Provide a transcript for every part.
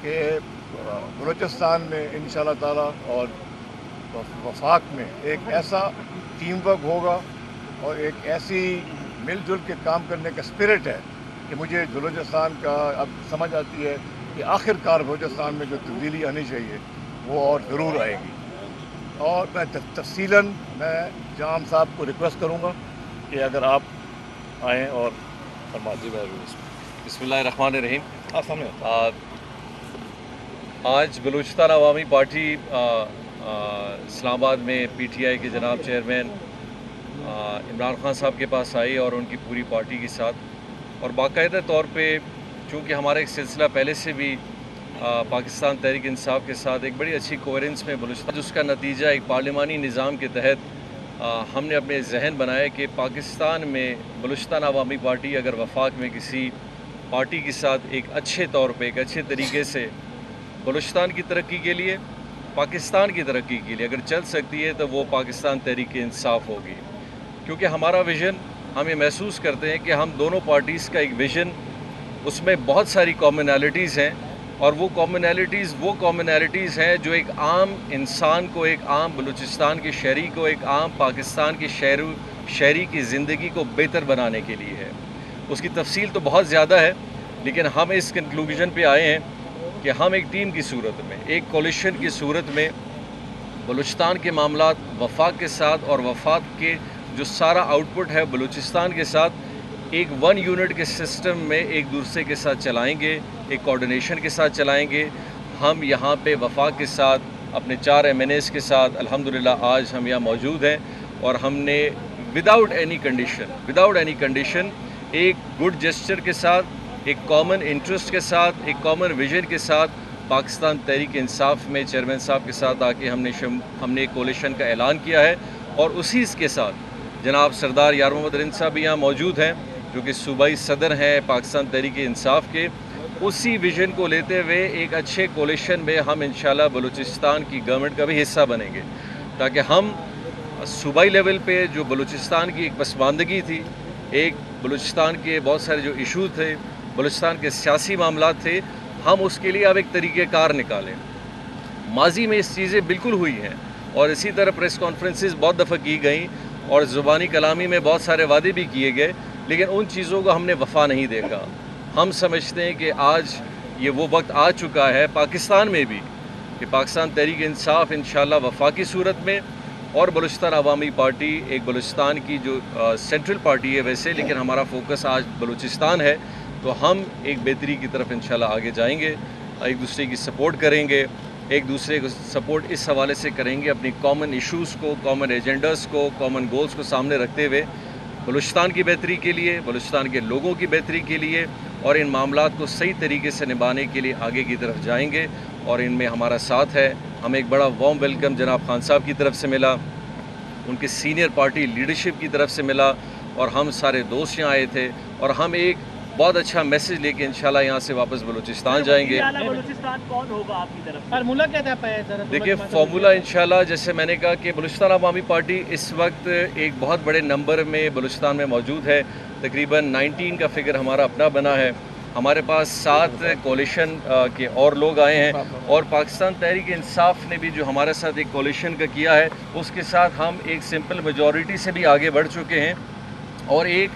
کہ بلوچستان میں انشاءاللہ تعالی اور وفاق میں ایک ایسا ٹیم ورک ہوگا اور ایک ایسی مل جل کے کام کرنے کا اسپرٹ ہے کہ مجھے بلوچستان کا اب سمجھ آتی ہے کہ آخر کار بلوچستان میں جو تبدیلی آنی چاہیے وہ اور ضرور آئے گی. اور میں تفصیلاً میں جام صاحب کو ریکویسٹ کروں گا کہ اگر آپ آئیں اور فرما دیں. بسم اللہ الرحمن الرحیم. آج بلوچستان عوامی پارٹی اسلام آباد میں پی ٹی آئی کے جناب چیئرمین عمران خان صاحب کے پاس آئی اور ان کی پوری پارٹی کے ساتھ، اور باقاعدہ طور پہ چونکہ ہمارا ایک سلسلہ پہلے سے بھی پاکستان تحریک انصاف کے ساتھ ایک بڑی اچھی کوئرنس میں بلوچستان، جس کا نتیجہ ایک پارلیمانی نظام کے تحت ہم نے اپنے ذہن بنایا کہ پاکستان میں بلوچستان عوامی پارٹی اگر وفاق میں کسی پارٹی کے ساتھ ایک اچھے طور پہ ایک اچھے طریقے سے بلوچستان کی ترقی کے لیے، پاکستان کی ترقی کے لیے اگر چل سکتی ہے تو وہ پاکستان تحریک انصاف ہوگی. کیونکہ ہمارا ویژن، ہم یہ محسوس کرتے ہیں کہ ہم دونوں پارٹیز کا ایک ویژن، اس میں بہت ساری کامنالٹیز ہیں، اور وہ کامنالٹیز ہیں جو ایک عام انسان کو، ایک عام بلوچستان کے شہری کو، ایک عام پاکستان کے شہری کی زندگی کو بہتر بنانے کے لیے ہے. اس کی تفصیل تو بہت زیادہ ہے، لیکن ہم اس کنکلوژن پہ آئے ہیں کہ ہم ایک ٹیم کی صورت میں، ایک کولیشن کی صورت میں بلوچستان کے معاملات وفاق کے ساتھ اور وفاق کے جو سارا آؤٹ پٹ ہے بلوچستان کے ساتھ ایک ون یونٹ کے سسٹم میں ایک دوسرے کے ساتھ چلائیں گے، ایک کوارڈینیشن کے ساتھ چلائیں گے. ہم یہاں پہ وفاق کے ساتھ اپنے 4 MNAs کے ساتھ الحمدللہ آج ہم یہاں موجود ہیں، اور ہم نے وداؤٹ اینی کنڈیشن ایک گڈ جسچر کے ساتھ، ایک کامن انٹرسٹ کے ساتھ، ایک کامن ویژن کے ساتھ پاکستان تحریک انصاف میں چیئرمین صاحب کے ساتھ آ کے ہم نے ایک کولیشن کا اعلان کیا ہے. اور اسی کے ساتھ جناب سردار یار محمد رند صاحب بھی یہاں موجود ہیں جو کہ صوبائی صدر ہیں پاکستان تحریک انصاف کے. اسی ویژن کو لیتے ہوئے ایک اچھے کولیشن میں ہم انشاءاللہ بلوچستان کی گورنمنٹ کا بھی حصہ بنیں گے، تاکہ ہم صوبائی لیول پہ جو بلوچستان کی ایک پسماندگی تھی، ایک بلوچستان کے بہت سارے جو ایشو تھے، بلوچستان کے سیاسی معاملات تھے، ہم اس کے لیے اب ایک طریقہ کار نکالیں. ماضی میں اس چیزیں بالکل ہوئی ہیں، اور اسی طرح پریس کانفرنسز بہت دفعہ کی گئیں، اور زبانی کلامی میں بہت سارے وعدے بھی کیے گئے، لیکن ان چیزوں کو ہم نے وفا نہیں دیکھا. ہم سمجھتے ہیں کہ آج یہ وہ وقت آ چکا ہے پاکستان میں بھی کہ پاکستان تحریک انصاف انشاءاللہ وفاقی صورت میں، اور بلوچستان عوامی پارٹی ایک بلوچستان کی جو سینٹرل پارٹی ہے ویسے، لیکن ہمارا فوکس آج بلوچستان ہے، تو ہم ایک بہتری کی طرف انشاءاللہ آگے جائیں گے، ایک دوسرے کی سپورٹ کریں گے، ایک دوسرے کو سپورٹ اس حوالے سے کریں گے اپنی کامن ایشوز کو، کامن ایجنڈاز کو، کامن گولز کو سامنے رکھتے ہوئے بلوچستان کی بہتری کے لیے، بلوچستان کے لوگوں کی بہتری کے لیے، اور ان معاملات کو صحیح طریقے سے نبھانے کے لیے آگے کی طرف جائیں گے. اور ان میں ہمارا ساتھ ہے. ہمیں ایک بڑا وارم ویلکم جناب خان صاحب کی طرف سے ملا، ان کے سینئر پارٹی لیڈرشپ کی طرف سے ملا، اور ہم سارے دوست یہاں آئے تھے، اور ہم ایک بہت اچھا میسج لے کے انشاءاللہ یہاں سے واپس بلوچستان جائیں گے. بلوچستان کون ہوگا آپ کی طرف؟ فارمولہ کیا تھا؟ دیکھیے فارمولہ انشاءاللہ جیسے میں نے کہا کہ بلوچستان عوامی پارٹی اس وقت ایک بہت بڑے نمبر میں بلوچستان میں موجود ہے، تقریباً 19 کا فگر ہمارا اپنا بنا ہے. ہمارے پاس 7 کولیشن کے اور لوگ آئے ہیں، اور پاکستان تحریک انصاف نے بھی جو ہمارے ساتھ ایک کولیشن کا کیا ہے اس کے ساتھ ہم ایک سمپل میجورٹی سے بھی آگے بڑھ چکے ہیں، اور ایک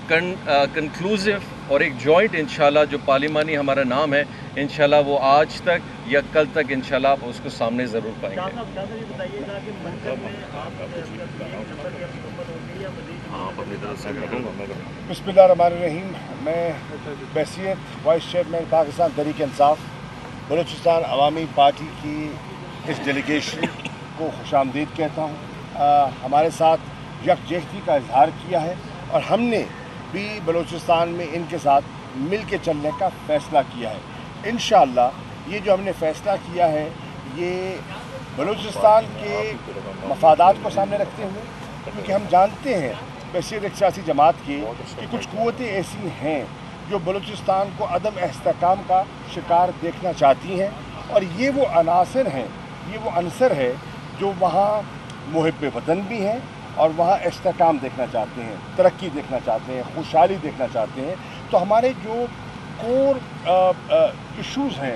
کنکلوزیو اور ایک جوائنٹ انشاءاللہ جو پارلیمانی ہمارا نام ہے انشاءاللہ وہ آج تک یا کل تک انشاءاللہ آپ اس کو سامنے ضرور پائیں گے. بسم اللہ الرحمن الرحیم. میں بحیثیت وائس چیئرمین پاکستان تحریک انصاف بلوچستان عوامی پارٹی کی اس ڈیلیگیشن کو خوش آمدید کہتا ہوں. ہمارے ساتھ یکجہتی کا اظہار کیا ہے، اور ہم نے بھی بلوچستان میں ان کے ساتھ مل کے چلنے کا فیصلہ کیا ہے. انشاءاللہ یہ جو ہم نے فیصلہ کیا ہے یہ بلوچستان کے مفادات کو سامنے رکھتے ہوئے، کیونکہ ہم جانتے ہیں بحیثیت ایک سیاسی جماعت کی کہ کچھ قوتیں ایسی ہیں جو بلوچستان کو عدم استحکام کا شکار دیکھنا چاہتی ہیں، اور یہ وہ عناصر ہیں، یہ وہ عنصر ہے جو وہاں محب وطن بھی ہیں اور وہاں استحکام دیکھنا چاہتے ہیں، ترقی دیکھنا چاہتے ہیں، خوشحالی دیکھنا چاہتے ہیں. تو ہمارے جو کور ایشوز ہیں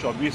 24